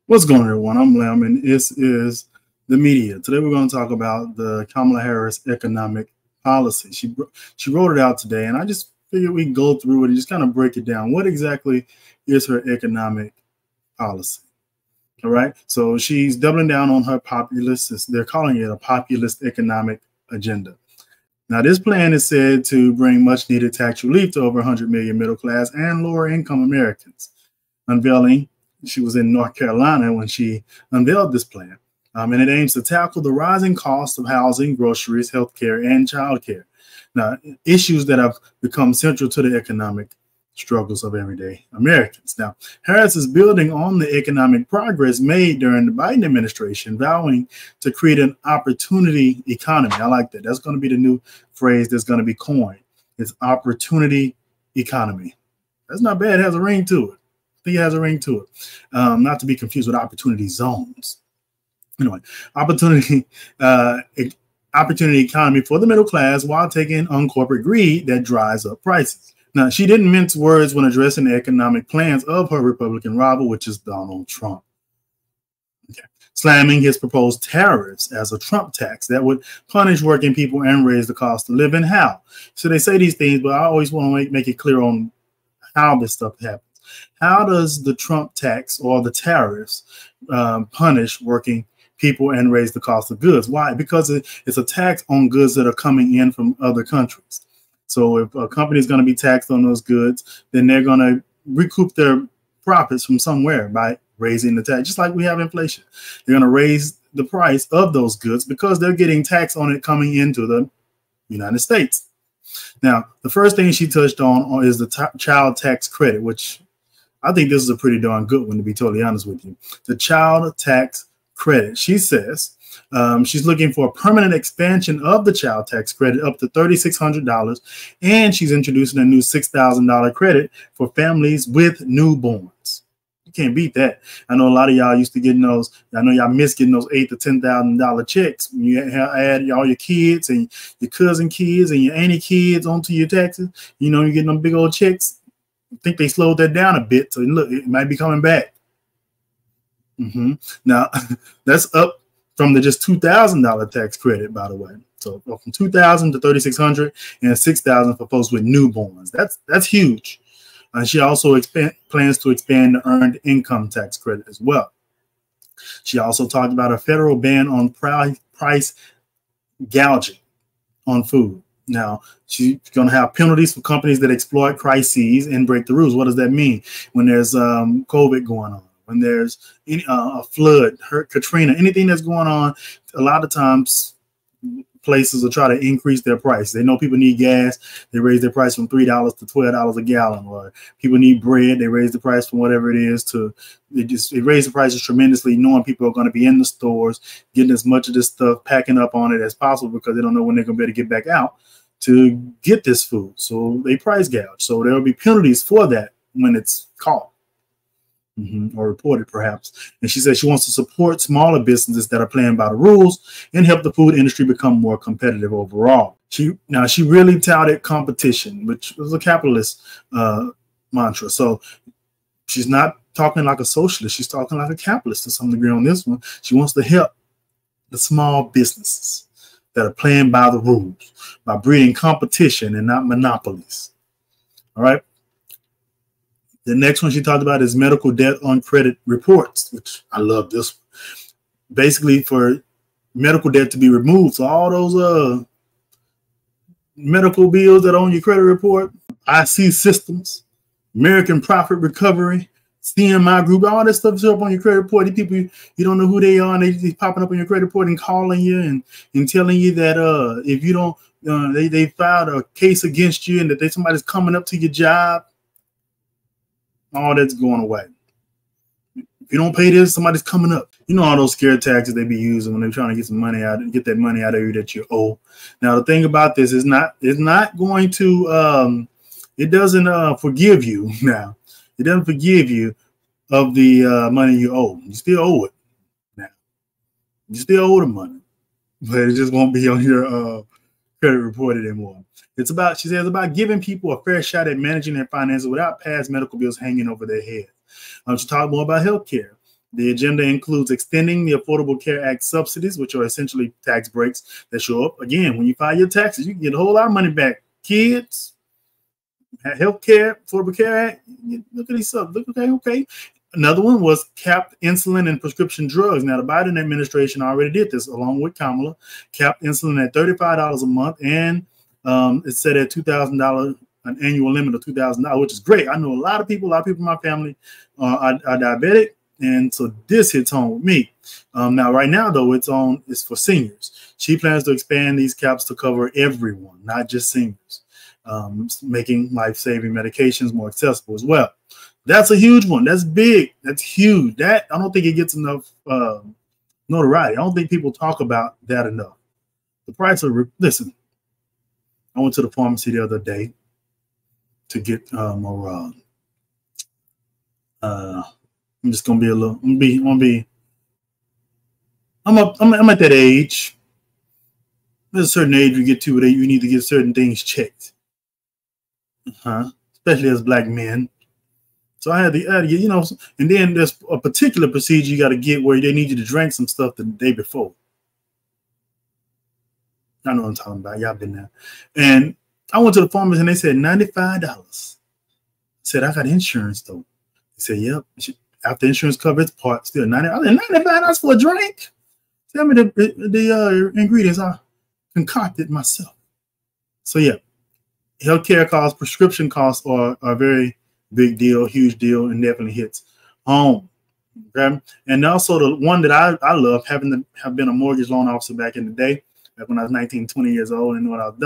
What's going on, everyone? I'm Lam, and this is the media. Today, we're going to talk about the Kamala Harris economic policy. She wrote it out today, and I just figured we can go through it and just kind of break it down. What exactly is her economic policy? All right. So she's doubling down on her populist. They're calling it a populist economic agenda. Now, this plan is said to bring much needed tax relief to over 100 million middle class and lower income Americans. Unveiling, she was in North Carolina when she unveiled this plan, and it aims to tackle the rising cost of housing, groceries, healthcare, and childcare. Now, issues that have become central to the economic struggles of everyday Americans. Now, Harris is building on the economic progress made during the Biden administration, vowing to create an opportunity economy. I like that. That's going to be the new phrase that's going to be coined. It's opportunity economy. That's not bad. It has a ring to it. I think it has a ring to it. Not to be confused with opportunity zones. Anyway, opportunity economy for the middle class while taking on corporate greed that drives up prices. Now, she didn't mince words when addressing the economic plans of her Republican rival, which is Donald Trump. Okay. Slamming his proposed tariffs as a Trump tax that would punish working people and raise the cost of living. How? So they say these things, but I always want to make it clear on how this stuff happens. How does the Trump tax or the tariffs punish working people and raise the cost of goods? Why? Because it's a tax on goods that are coming in from other countries. So if a company is going to be taxed on those goods, then they're going to recoup their profits from somewhere by raising the tax, just like we have inflation. They're going to raise the price of those goods because they're getting taxed on it coming into the United States. Now, the first thing she touched on is the child tax credit, which I think this is a pretty darn good one, to be totally honest with you. The child tax credit. She says she's looking for a permanent expansion of the child tax credit up to $3,600, and she's introducing a new $6,000 credit for families with newborns. You can't beat that. I know a lot of y'all used to getting those. I know y'all miss getting those $8,000 to $10,000 checks. When you add all your kids and your cousin kids and your auntie kids onto your taxes, you know, you're getting them big old checks. I think they slowed that down a bit, so look, it might be coming back. Now, that's up from the just $2,000 tax credit, by the way. So from $2,000 to $3,600 and $6,000 for folks with newborns. That's huge. She also plans to expand the earned income tax credit as well. She also talked about a federal ban on price gouging on food. Now, she's going to have penalties for companies that exploit crises and break the rules. What does that mean? When there's COVID going on, when there's a flood, Katrina, anything that's going on, a lot of times places will try to increase their price. They know people need gas. They raise their price from $3 to $12 a gallon. Or people need bread. They raise the price from whatever it is to they raise the prices tremendously, knowing people are going to be in the stores, getting as much of this stuff, packing up on it as possible because they don't know when they're going to be able to get back out to get this food. So they price gouge. So there will be penalties for that when it's caught or reported, perhaps. And she says she wants to support smaller businesses that are playing by the rules and help the food industry become more competitive overall. She really touted competition, which was a capitalist mantra. So she's not talking like a socialist. She's talking like a capitalist to some degree on this one. She wants to help the small businesses that are playing by the rules, by breeding competition and not monopolies. All right. The next one she talked about is medical debt on credit reports, which I love this one. Basically, for medical debt to be removed, so all those medical bills that are on your credit report, IC Systems, American Profit Recovery, CMI Group, all that stuff is up on your credit report. These people, you don't know who they are, and they just popping up on your credit report and calling you and telling you that if you don't, they filed a case against you and that somebody's coming up to your job. All that's going away. If you don't pay this, somebody's coming up. You know all those scare tactics they be using when they're trying to get some money out, get that money out of you that you owe. Now the thing about this is it's not going to it doesn't forgive you now. It doesn't forgive you of the money you owe. You still owe it now. You still owe the money, but it just won't be on your credit report anymore. It's about, she says, about giving people a fair shot at managing their finances without past medical bills hanging over their head. She talked more about healthcare. The agenda includes extending the Affordable Care Act subsidies, which are essentially tax breaks that show up. Again, when you file your taxes, you can get a whole lot of money back. Kids, health care, Affordable Care Act, look at these subs. Look, okay. Another one was capped insulin and prescription drugs. Now, the Biden administration already did this, along with Kamala, capped insulin at $35 a month, and it's set at $2,000, an annual limit of $2,000, which is great. I know a lot of people in my family are diabetic, and so this hits home with me. Now, right now, though, it's for seniors. She plans to expand these caps to cover everyone, not just seniors, making life-saving medications more accessible as well. That's a huge one. That's big. That's huge. That I don't think it gets enough notoriety. I don't think people talk about that enough. The price of listen. I went to the pharmacy the other day to get more. I'm just gonna be a little. I'm at that age. There's a certain age you get to where you need to get certain things checked. Especially as black men. So I had to get, and then there's a particular procedure you got to get where they need you to drink some stuff the day before. I know what I'm talking about. Y'all been there. And I went to the pharmacy and they said $95. I said, I got insurance though. They said, yep. After insurance covers part, still $90. I said, $95 for a drink? Tell me the ingredients I concocted myself. So yeah, healthcare costs, prescription costs are very big deal, huge deal, and definitely hits home. Okay, and also the one that I love, have been a mortgage loan officer back in the day, back when I was 19, 20 years old and knew what I was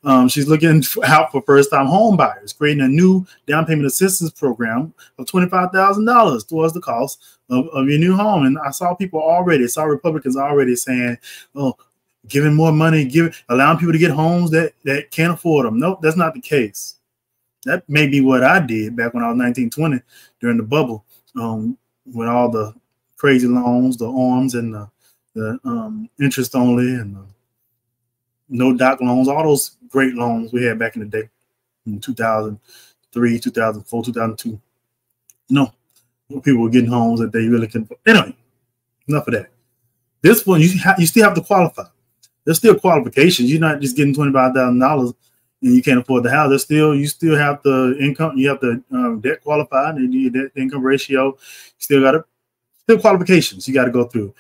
doing. She's looking out for first-time home buyers, creating a new down payment assistance program of $25,000 towards the cost of your new home. And I saw Republicans already saying, oh, giving more money, allowing people to get homes that can't afford them. Nope, that's not the case. That may be what I did back when I was 19, 20 during the bubble, with all the crazy loans, the ARMs and the interest only and the no doc loans, all those great loans we had back in the day in 2003, 2004, 2002. No, people were getting homes that they really couldn't. Anyway, enough of that. This one, you still have to qualify. There's still qualifications. You're not just getting $25,000 and you can't afford the house. You still have the income. You have the debt qualified and your debt income ratio. Still qualifications you got to go through.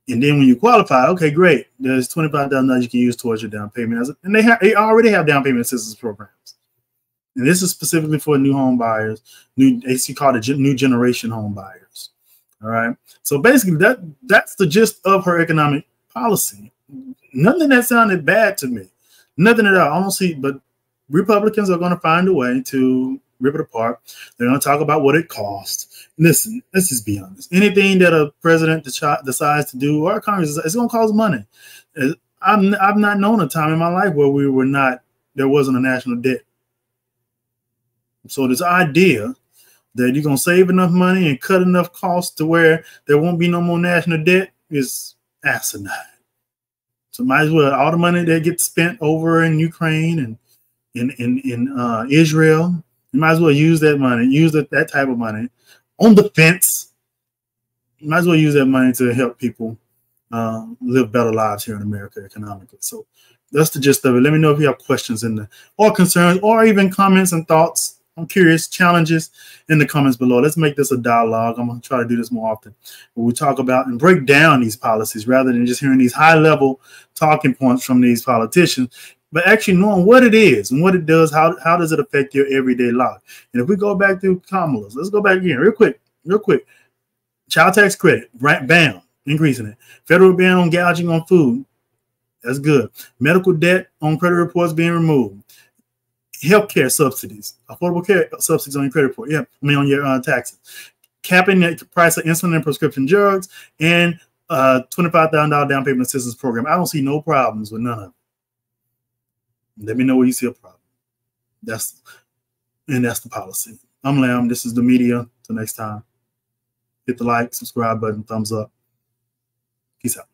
And then when you qualify, okay, great. There's $25,000 you can use towards your down payment. And they already have down payment assistance programs. And this is specifically for new home buyers. They call it new generation home buyers. All right. So basically, that's the gist of her economic policy. Nothing that sounded bad to me. Nothing at all. I don't see, but Republicans are going to find a way to rip it apart. They're going to talk about what it costs. Listen, let's just be honest. Anything that a president decides to do or Congress, it's going to cost money. I've not known a time in my life where there wasn't a national debt. So this idea that you're going to save enough money and cut enough costs to where there won't be no more national debt is asinine. So might as well, all the money that gets spent over in Ukraine and in Israel, you might as well use that money, use that type of money on defense. You might as well use that money to help people live better lives here in America economically. So that's the gist of it. Let me know if you have questions or concerns or even comments and thoughts. I'm curious, challenges in the comments below. Let's make this a dialogue. I'm going to try to do this more often, where we talk about and break down these policies rather than just hearing these high-level talking points from these politicians, but actually knowing what it is and what it does, how does it affect your everyday life. And if we go back to Kamala's, let's go back again real quick. Child tax credit, right? Bam, increasing it. Federal ban on gouging on food. That's good. Medical debt on credit reports being removed. Healthcare subsidies, affordable care subsidies on your credit report. Yeah, on your taxes. Capping the price of insulin and prescription drugs, and $25,000 down payment assistance program. I don't see no problems with none of them. Let me know where you see a problem. That's the policy. I'm Lamb. This is the media. Till next time. Hit the like, subscribe button, thumbs up. Peace out.